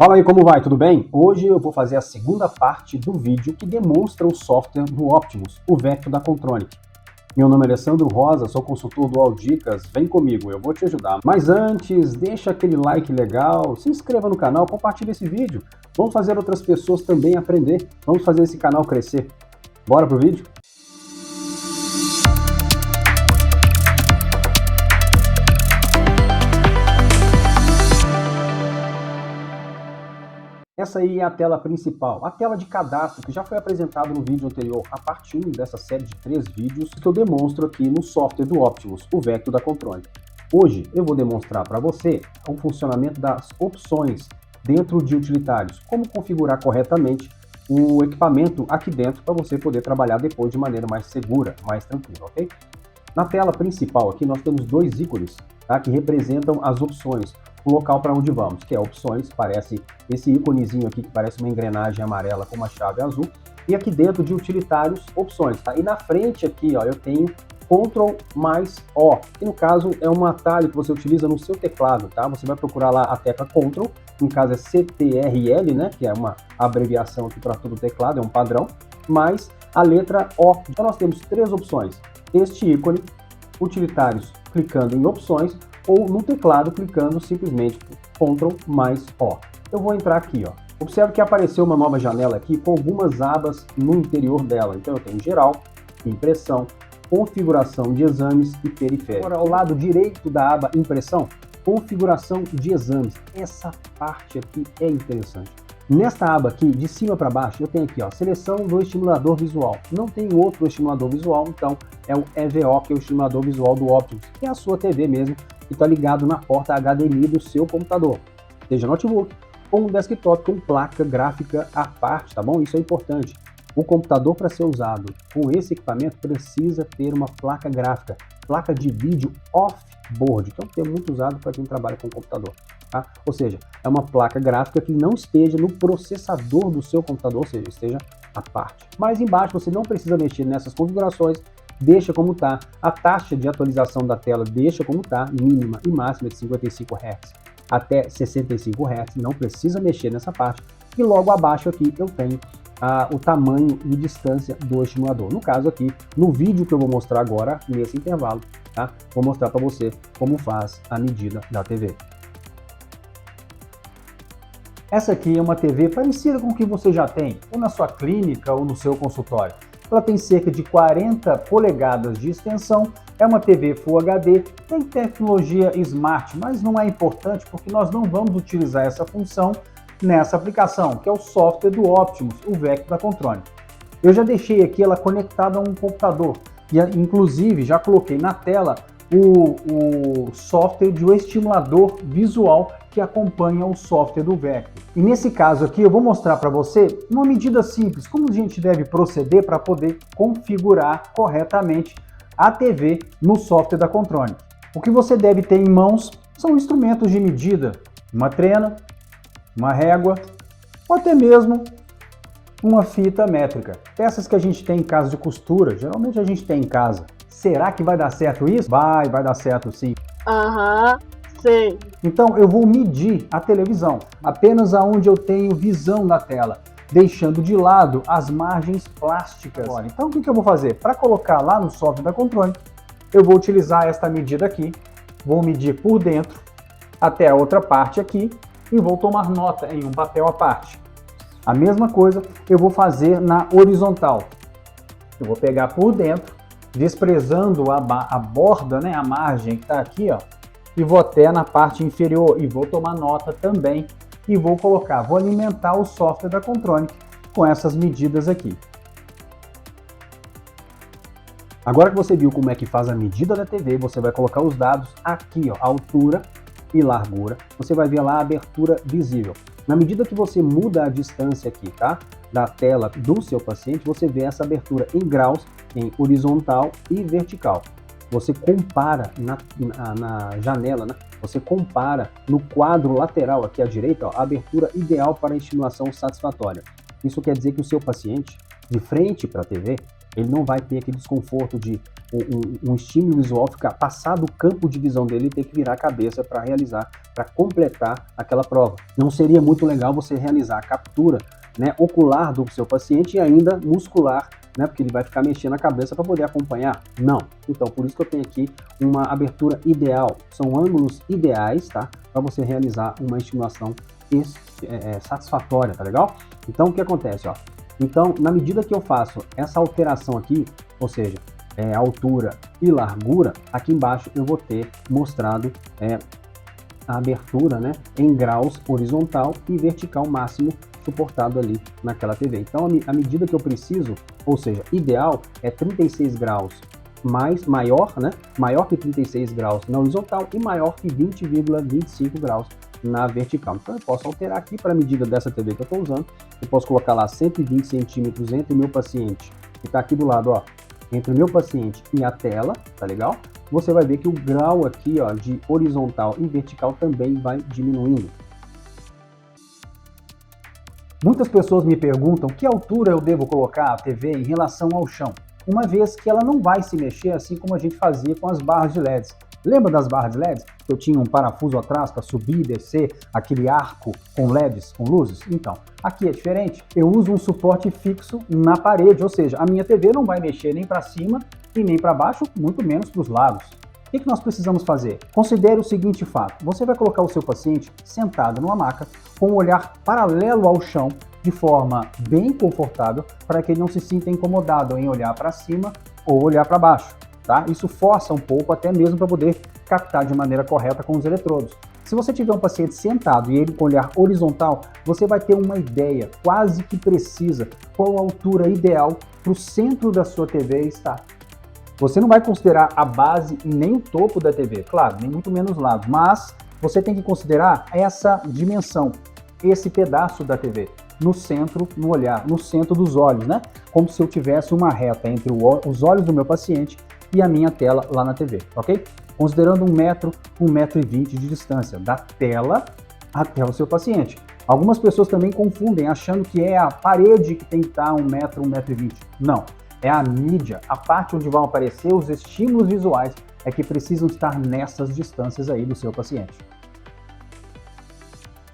Fala aí, como vai? Tudo bem? Hoje eu vou fazer a segunda parte do vídeo que demonstra o software do Optimus, o Vecto da Contronic. Meu nome é Alessandro Rosa, sou consultor do Audicas, vem comigo, eu vou te ajudar. Mas antes, deixa aquele like legal, se inscreva no canal, compartilhe esse vídeo. Vamos fazer outras pessoas também aprender, vamos fazer esse canal crescer. Bora pro vídeo? Essa aí é a tela principal, a tela de cadastro que já foi apresentado no vídeo anterior, a parte 1 dessa série de 3 vídeos que eu demonstro aqui no software do Optimus, o Vecto da Contronic. Hoje eu vou demonstrar para você o funcionamento das opções dentro de utilitários, como configurar corretamente o equipamento aqui dentro para você poder trabalhar depois de maneira mais segura, mais tranquila, ok? Na tela principal aqui nós temos dois ícones, tá, que representam as opções, o local para onde vamos, que é opções, parece esse íconezinho aqui que parece uma engrenagem amarela com uma chave azul, e aqui dentro de utilitários, opções, tá? E na frente aqui, ó, eu tenho Ctrl mais O, que no caso é um atalho que você utiliza no seu teclado, tá? Você vai procurar lá a tecla Ctrl, no caso é CTRL, né, que é uma abreviação aqui para todo o teclado, é um padrão, mais a letra O. Então nós temos três opções, este ícone, utilitários clicando em opções, ou no teclado clicando simplesmente Ctrl mais O. Eu vou entrar aqui, ó. Observe que apareceu uma nova janela aqui com algumas abas no interior dela. Então eu tenho geral, impressão, configuração de exames e periférico. Agora ao lado direito da aba impressão, configuração de exames. Essa parte aqui é interessante. Nesta aba aqui, de cima para baixo, eu tenho aqui, ó, seleção do estimulador visual. Não tem outro estimulador visual, então é o EVO, que é o estimulador visual do Optimus, que é a sua TV mesmo, que está ligado na porta HDMI do seu computador, seja notebook ou um desktop com placa gráfica à parte, tá bom? Isso é importante. O computador, para ser usado com esse equipamento, precisa ter uma placa gráfica, placa de vídeo off-board, que é um termo muito usado para quem trabalha com computador, tá? Ou seja, é uma placa gráfica que não esteja no processador do seu computador, ou seja, esteja à parte. Mas embaixo você não precisa mexer nessas configurações, deixa como está, a taxa de atualização da tela deixa como está, mínima e máxima de 55 Hz até 65 Hz, não precisa mexer nessa parte, e logo abaixo aqui eu tenho o tamanho e distância do estimulador. No caso aqui, no vídeo que eu vou mostrar agora, nesse intervalo, tá? Vou mostrar para você como faz a medida da TV. Essa aqui é uma TV parecida com o que você já tem, ou na sua clínica ou no seu consultório. Ela tem cerca de 40 polegadas de extensão, é uma TV Full HD, tem tecnologia Smart, mas não é importante porque nós não vamos utilizar essa função nessa aplicação, que é o software do Optimus, o Vecto da Contronic. Eu já deixei aqui ela conectada a um computador, e inclusive já coloquei na tela o software de um estimulador visual que acompanha o software do Vecto. E nesse caso aqui eu vou mostrar para você uma medida simples, como a gente deve proceder para poder configurar corretamente a TV no software da Contronic. O que você deve ter em mãos são instrumentos de medida, uma trena, uma régua ou até mesmo uma fita métrica. Peças que a gente tem em casa de costura, geralmente a gente tem em casa. Será que vai dar certo isso? Vai dar certo sim. Sim. Então eu vou medir a televisão, apenas aonde eu tenho visão da tela, deixando de lado as margens plásticas. Então o que eu vou fazer? Para colocar lá no software da Contronic, eu vou utilizar esta medida aqui, vou medir por dentro até a outra parte aqui e vou tomar nota em um papel à parte. A mesma coisa eu vou fazer na horizontal. Eu vou pegar por dentro, desprezando a borda, né, a margem que está aqui, ó, e vou até na parte inferior e vou tomar nota também e vou alimentar o software da Contronic com essas medidas aqui. Agora que você viu como é que faz a medida da TV, você vai colocar os dados aqui, ó, altura e largura. Você vai ver lá a abertura visível. Na medida que você muda a distância aqui, tá, da tela do seu paciente, você vê essa abertura em graus, em horizontal e vertical. Você compara na janela, né? Você compara no quadro lateral aqui à direita, ó, a abertura ideal para a estimulação satisfatória. Isso quer dizer que o seu paciente, de frente para a TV, ele não vai ter aquele desconforto de um estímulo visual ficar passado o campo de visão dele e ter que virar a cabeça para realizar, para completar aquela prova. Não seria muito legal você realizar a captura, né, ocular do seu paciente e ainda muscular, né, porque ele vai ficar mexendo a cabeça para poder acompanhar? Não. Então, por isso que eu tenho aqui uma abertura ideal. São ângulos ideais, tá? Para você realizar uma estimulação satisfatória, tá legal? Então, o que acontece, ó? Então, na medida que eu faço essa alteração aqui, ou seja, altura e largura, aqui embaixo eu vou ter mostrado a abertura, né, em graus horizontal e vertical máximo suportado ali naquela TV. Então, a medida que eu preciso, ou seja, ideal é 36 graus maior, né, maior que 36 graus na horizontal e maior que 20,25 graus na vertical. Então, eu posso alterar aqui para a medida dessa TV que eu estou usando. Eu posso colocar lá 120 centímetros entre o meu paciente, que está aqui do lado, ó, entre o meu paciente e a tela, tá legal? Você vai ver que o grau aqui, ó, de horizontal e vertical também vai diminuindo. Muitas pessoas me perguntam que altura eu devo colocar a TV em relação ao chão, uma vez que ela não vai se mexer assim como a gente fazia com as barras de LEDs. Lembra das barras de LEDs? Eu tinha um parafuso atrás para subir e descer, aquele arco com LEDs, com luzes? Então, aqui é diferente. Eu uso um suporte fixo na parede, ou seja, a minha TV não vai mexer nem para cima e nem para baixo, muito menos para os lados. O que nós precisamos fazer? Considere o seguinte fato. Você vai colocar o seu paciente sentado numa maca com um olhar paralelo ao chão, de forma bem confortável, para que ele não se sinta incomodado em olhar para cima ou olhar para baixo. Tá? Isso força um pouco até mesmo para poder captar de maneira correta com os eletrodos. Se você tiver um paciente sentado e ele com olhar horizontal, você vai ter uma ideia quase que precisa qual a altura ideal para o centro da sua TV estar. Você não vai considerar a base e nem o topo da TV, claro, nem muito menos os lados, mas você tem que considerar essa dimensão, esse pedaço da TV, no centro, no olhar, no centro dos olhos, né? Como se eu tivesse uma reta entre os olhos do meu paciente e a minha tela lá na TV, ok? Considerando 1 metro, 1,20 m de distância da tela até o seu paciente. Algumas pessoas também confundem, achando que é a parede que tem que estar 1 metro, 1,20 m. Não, é a mídia, a parte onde vão aparecer os estímulos visuais é que precisam estar nessas distâncias aí do seu paciente.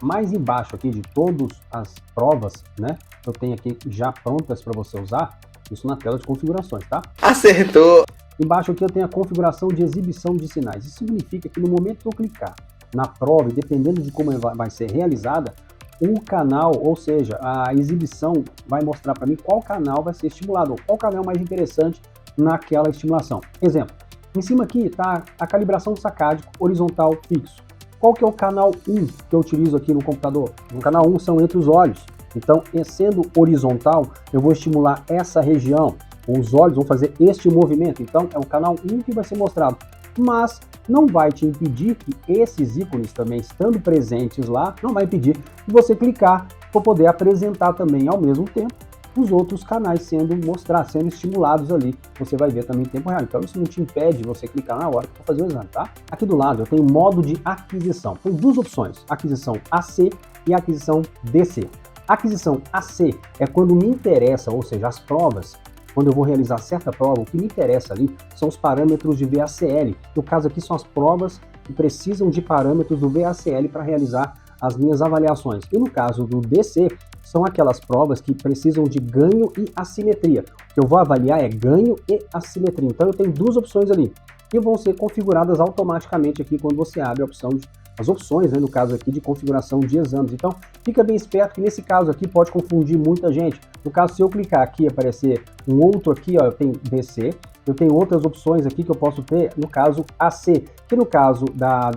Mais embaixo aqui de todas as provas, né, eu tenho aqui já prontas para você usar, isso na tela de configurações, tá? Acertou! Embaixo aqui eu tenho a configuração de exibição de sinais. Isso significa que no momento que eu clicar na prova, e dependendo de como vai ser realizada, o canal, ou seja, a exibição vai mostrar para mim qual canal vai ser estimulado, ou qual canal é mais interessante naquela estimulação. Exemplo, em cima aqui está a calibração sacádico horizontal fixo. Qual que é o canal 1 que eu utilizo aqui no computador? O canal 1 são entre os olhos. Então, sendo horizontal, eu vou estimular essa região. Os olhos vão fazer este movimento. Então, é o canal 1 que vai ser mostrado. Mas não vai te impedir que esses ícones também estando presentes lá, não vai impedir que você clicar para poder apresentar também ao mesmo tempo os outros canais sendo mostrados, sendo estimulados ali. Você vai ver também em tempo real. Então, isso não te impede de você clicar na hora para fazer o exame, tá? Aqui do lado eu tenho modo de aquisição. Tem duas opções, aquisição AC e aquisição DC. Aquisição AC é quando me interessa, ou seja, as provas, quando eu vou realizar certa prova, o que me interessa ali são os parâmetros de VACL. No caso aqui são as provas que precisam de parâmetros do VACL para realizar as minhas avaliações. E no caso do DC, são aquelas provas que precisam de ganho e assimetria. O que eu vou avaliar é ganho e assimetria. Então eu tenho duas opções ali, que vão ser configuradas automaticamente aqui quando você abre a opção as opções, né, no caso aqui de configuração de exames. Então, fica bem esperto que nesse caso aqui pode confundir muita gente. No caso, se eu clicar aqui e aparecer um outro aqui, ó, eu tenho DC, eu tenho outras opções aqui que eu posso ter, no caso AC, que no caso da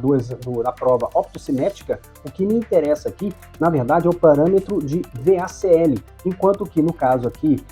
prova optocinética, o que me interessa aqui, na verdade, é o parâmetro de VACL, enquanto que no caso aqui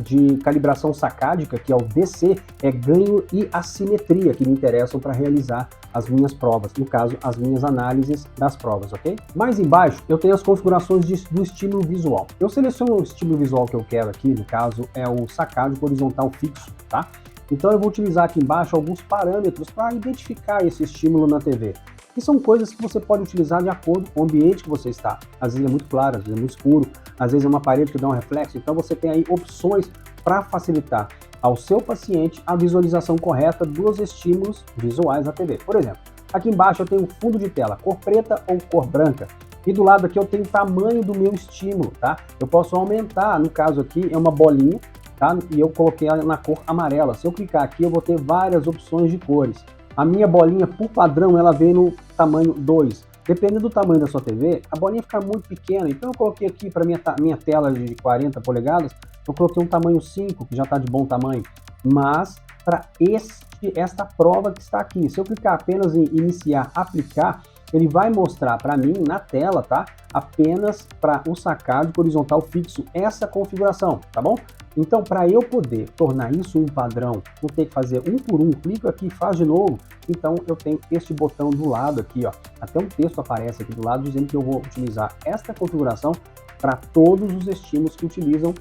de calibração sacádica, que é o DC, é ganho e assimetria que me interessam para realizar as minhas provas, no caso, as minhas análises das provas, ok? Mais embaixo, eu tenho as configurações do estímulo visual. Eu seleciono o estímulo visual que eu quero aqui, no caso, é o sacádico horizontal fixo, tá? Então eu vou utilizar aqui embaixo alguns parâmetros para identificar esse estímulo na TV. E são coisas que você pode utilizar de acordo com o ambiente que você está. Às vezes é muito claro, às vezes é muito escuro, às vezes é uma parede que dá um reflexo. Então você tem aí opções para facilitar. ao seu paciente a visualização correta dos estímulos visuais na TV. Por exemplo, aqui embaixo eu tenho fundo de tela, cor preta ou cor branca. E do lado aqui eu tenho o tamanho do meu estímulo, tá? Eu posso aumentar, no caso aqui é uma bolinha, tá? E eu coloquei ela na cor amarela. Se eu clicar aqui eu vou ter várias opções de cores. A minha bolinha, por padrão, ela vem no tamanho 2. Dependendo do tamanho da sua TV, a bolinha fica muito pequena. Então eu coloquei aqui para minha tela de 40 polegadas, eu coloquei um tamanho 5, que já está de bom tamanho. Mas para esta prova que está aqui, se eu clicar apenas em iniciar, aplicar, ele vai mostrar para mim na tela, tá? Apenas para o sacádico horizontal fixo, essa configuração, tá bom? Então, para eu poder tornar isso um padrão, não ter que fazer um por um, clico aqui e faz de novo, então eu tenho este botão do lado aqui, ó. Até um texto aparece aqui do lado dizendo que eu vou utilizar esta configuração para todos os estímulos que utilizam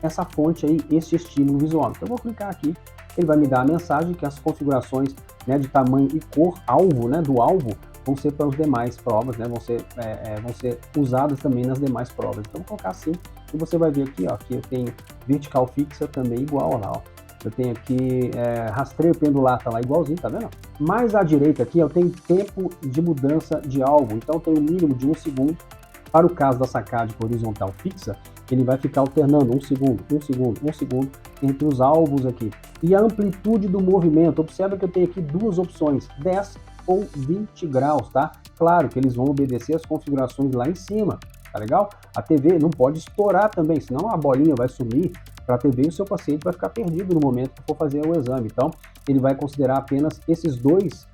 essa fonte aí, este estímulo visual. Então eu vou clicar aqui, ele vai me dar a mensagem que as configurações, né, de tamanho e cor alvo, né, do alvo, vão ser para as demais provas, né, vão ser usadas também nas demais provas. Então vou colocar assim e você vai ver aqui, ó, que eu tenho vertical fixa também igual, ó lá, ó. Eu tenho aqui rastreio pendular, tá lá igualzinho, tá vendo? Mais à direita aqui eu tenho tempo de mudança de alvo, então eu tenho um mínimo de 1 segundo. Para o caso da sacádica horizontal fixa, ele vai ficar alternando 1 segundo, 1 segundo, 1 segundo entre os alvos aqui. E a amplitude do movimento, observa que eu tenho aqui duas opções, 10 ou 20 graus, tá? Claro que eles vão obedecer as configurações lá em cima, tá legal? A TV não pode estourar também, senão a bolinha vai sumir para a TV e o seu paciente vai ficar perdido no momento que for fazer o exame. Então, ele vai considerar apenas esses dois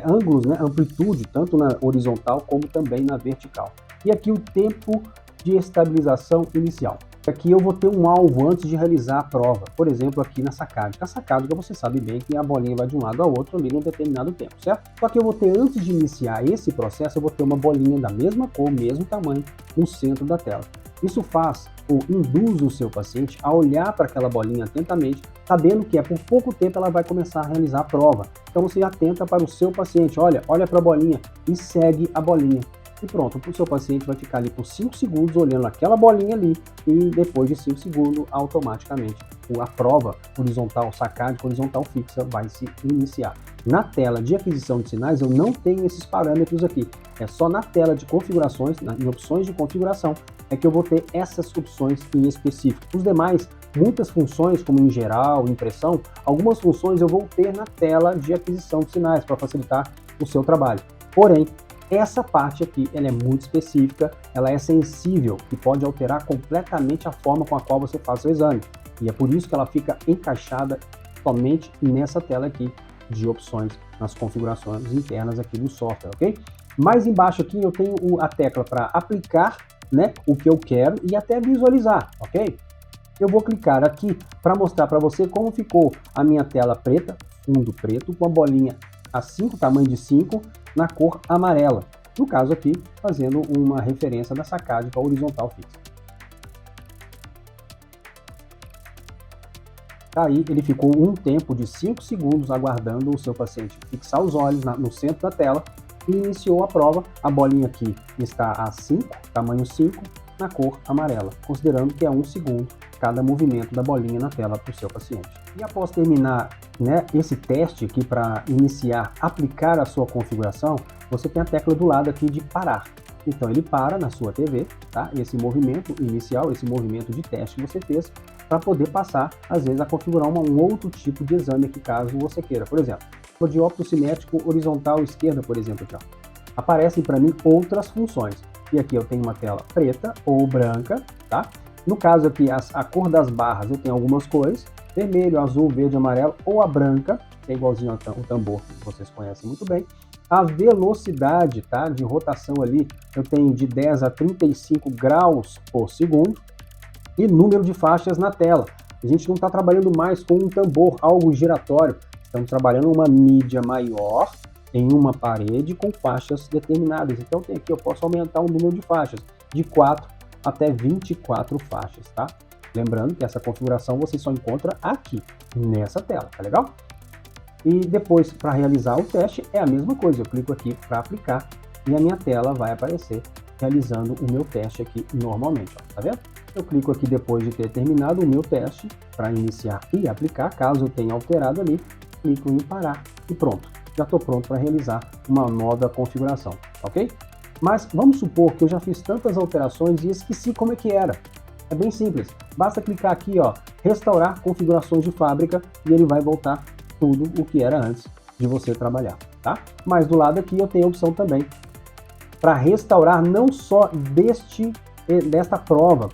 ângulos, né? Amplitude, tanto na horizontal como também na vertical. E aqui o tempo de estabilização inicial. Aqui eu vou ter um alvo antes de realizar a prova, por exemplo, aqui na sacádica. A sacádica você sabe bem que a bolinha vai de um lado ao outro ali num determinado tempo, certo? Só que eu vou ter, antes de iniciar esse processo, eu vou ter uma bolinha da mesma cor, mesmo tamanho, no centro da tela. Isso faz ou induz o seu paciente a olhar para aquela bolinha atentamente, sabendo que por pouco tempo ela vai começar a realizar a prova. Então você atenta para o seu paciente, olha para a bolinha e segue a bolinha. E pronto, o seu paciente vai ficar ali por 5 segundos olhando aquela bolinha ali e depois de 5 segundos, automaticamente, a prova horizontal, sacádica horizontal fixa vai se iniciar. Na tela de aquisição de sinais, eu não tenho esses parâmetros aqui. É só na tela de configurações, em opções de configuração, é que eu vou ter essas opções em específico. Os demais, muitas funções, como em geral, impressão, algumas funções eu vou ter na tela de aquisição de sinais para facilitar o seu trabalho. Porém, essa parte aqui, ela é muito específica, ela é sensível e pode alterar completamente a forma com a qual você faz o exame. E é por isso que ela fica encaixada somente nessa tela aqui de opções nas configurações internas aqui do software, ok? Mais embaixo aqui eu tenho a tecla para aplicar, né, o que eu quero e até visualizar, ok? Eu vou clicar aqui para mostrar para você como ficou a minha tela preta, fundo preto, com a bolinha a 5, tamanho de 5, na cor amarela. No caso aqui, fazendo uma referência da sacádica horizontal fixa. Aí ele ficou um tempo de 5 segundos aguardando o seu paciente fixar os olhos no centro da tela e iniciou a prova. A bolinha aqui está a 5, tamanho 5, na cor amarela, considerando que é 1 segundo cada movimento da bolinha na tela para o seu paciente. E após terminar, né, esse teste aqui para iniciar, aplicar a sua configuração, você tem a tecla do lado aqui de parar. Então ele para na sua TV, tá? Esse movimento inicial, esse movimento de teste que você fez, para poder passar, às vezes, a configurar um outro tipo de exame aqui, caso você queira. Por exemplo, o de óptico cinético horizontal esquerda, por exemplo, aqui, ó. Aparecem para mim outras funções. E aqui eu tenho uma tela preta ou branca, tá? No caso aqui, a cor das barras, eu tenho algumas cores, vermelho, azul, verde, amarelo, ou a branca, que é igualzinho ao tambor, que vocês conhecem muito bem. A velocidade, tá, de rotação ali, eu tenho de 10 a 35 graus por segundo. E número de faixas na tela. A gente não está trabalhando mais com um tambor, algo giratório. Estamos trabalhando uma mídia maior em uma parede com faixas determinadas. Então tem aqui, eu posso aumentar o número de faixas, de 4 até 24 faixas, tá? Lembrando que essa configuração você só encontra aqui, nessa tela, tá legal? E depois, para realizar o teste, é a mesma coisa. Eu clico aqui para aplicar e a minha tela vai aparecer realizando o meu teste aqui normalmente, ó, tá vendo? Eu clico aqui depois de ter terminado o meu teste para iniciar e aplicar, caso eu tenha alterado ali, clico em parar e pronto. Já estou pronto para realizar uma nova configuração, ok? Mas vamos supor que eu já fiz tantas alterações e esqueci como é que era. É bem simples, basta clicar aqui, ó, restaurar configurações de fábrica e ele vai voltar tudo o que era antes de você trabalhar, tá? Mas do lado aqui eu tenho a opção também para restaurar não só desta prova,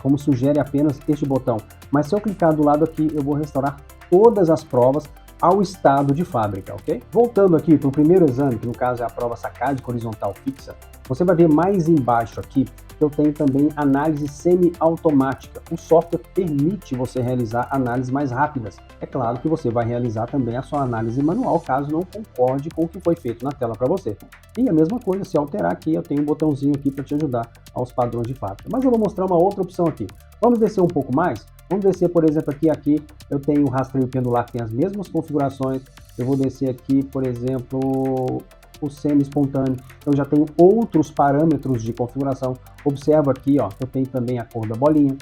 como sugere apenas este botão, mas se eu clicar do lado aqui, eu vou restaurar todas as provas ao estado de fábrica, ok? Voltando aqui para o primeiro exame, que no caso é a prova sacádica horizontal fixa, você vai ver mais embaixo aqui que eu tenho também análise semi-automática. O software permite você realizar análises mais rápidas. É claro que você vai realizar também a sua análise manual, caso não concorde com o que foi feito na tela para você. E a mesma coisa, se alterar aqui, eu tenho um botãozinho aqui para te ajudar aos padrões de fábrica. Mas eu vou mostrar uma outra opção aqui. Vamos descer um pouco mais? Vamos descer, por exemplo, aqui eu tenho o rastreio pendular que tem as mesmas configurações. Eu vou descer aqui, por exemplo, o semi-espontâneo. Eu já tenho outros parâmetros de configuração. Observa aqui, ó, eu tenho também a cor da bolinha.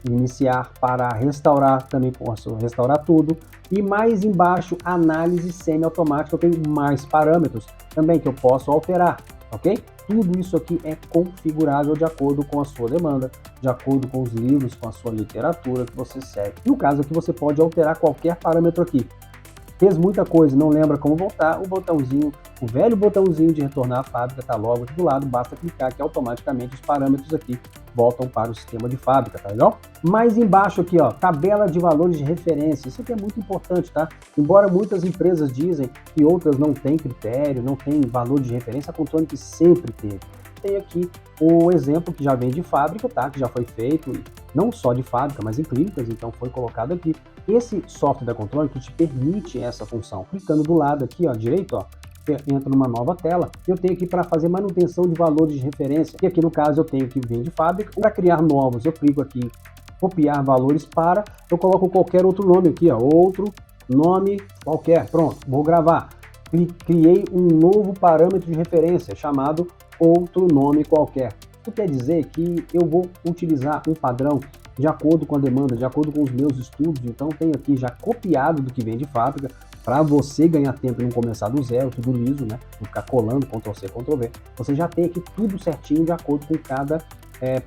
Iniciar, parar, restaurar, também posso restaurar tudo. E mais embaixo, análise semi-automática, eu tenho mais parâmetros também que eu posso alterar, ok? Tudo isso aqui é configurável de acordo com a sua demanda, de acordo com os livros, com a sua literatura que você segue. No caso aqui, você pode alterar qualquer parâmetro aqui. Fez muita coisa, não lembra como voltar, o botãozinho, o velho botãozinho de retornar à fábrica está logo aqui do lado, basta clicar que automaticamente os parâmetros aqui voltam para o sistema de fábrica, tá legal? Mais embaixo aqui, ó, tabela de valores de referência, isso aqui é muito importante, tá? Embora muitas empresas dizem que outras não têm critério, não têm valor de referência, a Contronic sempre teve. Tem aqui o exemplo que já vem de fábrica, tá? Que já foi feito, não só de fábrica, mas em clínicas, então foi colocado aqui. Esse software da Contronic te permite essa função. Clicando do lado aqui, ó, direito, ó, você entra numa nova tela. Eu tenho aqui para fazer manutenção de valores de referência. E aqui no caso eu tenho que vir de fábrica. Para criar novos, eu clico aqui, copiar valores para, eu coloco qualquer outro nome aqui, ó, outro nome qualquer. Pronto, vou gravar. Criei um novo parâmetro de referência chamado outro nome qualquer. Isso quer dizer que eu vou utilizar um padrão de acordo com a demanda, de acordo com os meus estudos. Então tenho aqui já copiado do que vem de fábrica, para você ganhar tempo e não começar do zero, tudo liso, né? Não ficar colando, Ctrl+C, Ctrl+V. Você já tem aqui tudo certinho de acordo com cada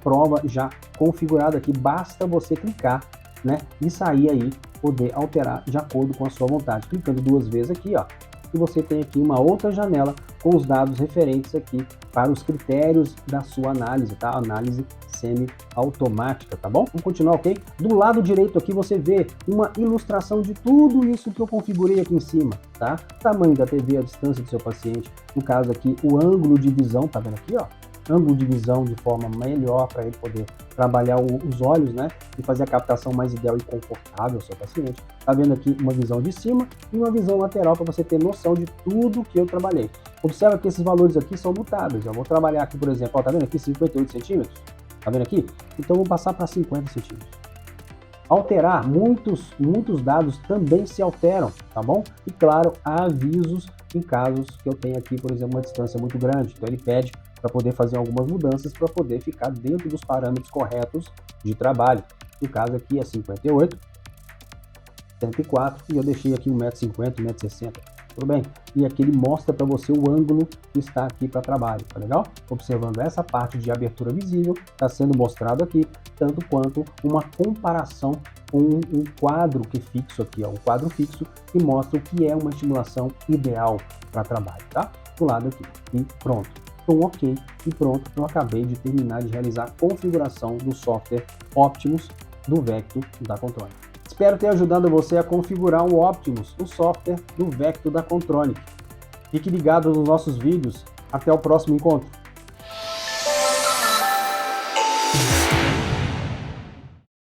prova já configurada aqui. Basta você clicar, né? E sair aí, poder alterar de acordo com a sua vontade. Clicando duas vezes aqui, ó. E você tem aqui uma outra janela com os dados referentes aqui para os critérios da sua análise, tá? Análise semi-automática, tá bom? Vamos continuar, ok? Do lado direito aqui você vê uma ilustração de tudo isso que eu configurei aqui em cima, tá? Tamanho da TV, a distância do seu paciente, no caso aqui o ângulo de visão, tá vendo aqui, ó? Ângulo de visão de forma melhor para ele poder trabalhar os olhos, né? E fazer a captação mais ideal e confortável ao seu paciente. Tá vendo aqui uma visão de cima e uma visão lateral para você ter noção de tudo que eu trabalhei. Observa que esses valores aqui são mutáveis. Eu vou trabalhar aqui, por exemplo, ó, tá vendo aqui 58 centímetros? Tá vendo aqui? Então eu vou passar para 50 centímetros. Alterar, muitos dados também se alteram, tá bom? E claro, há avisos em casos que eu tenho aqui, por exemplo, uma distância muito grande. Então ele pede para poder fazer algumas mudanças para poder ficar dentro dos parâmetros corretos de trabalho. No caso aqui é 58, 104 e eu deixei aqui 1,50 m, 1,60 m. Tudo bem? E aqui ele mostra para você o ângulo que está aqui para trabalho, tá legal? Observando essa parte de abertura visível, está sendo mostrado aqui, tanto quanto uma comparação com um quadro que fixo aqui, ó, um quadro fixo que mostra o que é uma estimulação ideal para trabalho, tá? Do lado aqui. E pronto. Então, ok, e pronto, eu acabei de terminar de realizar a configuração do software Optimus do Vecto da Contronic. Espero ter ajudado você a configurar o Optimus, o software do Vecto da Contronic. Fique ligado nos nossos vídeos. Até o próximo encontro.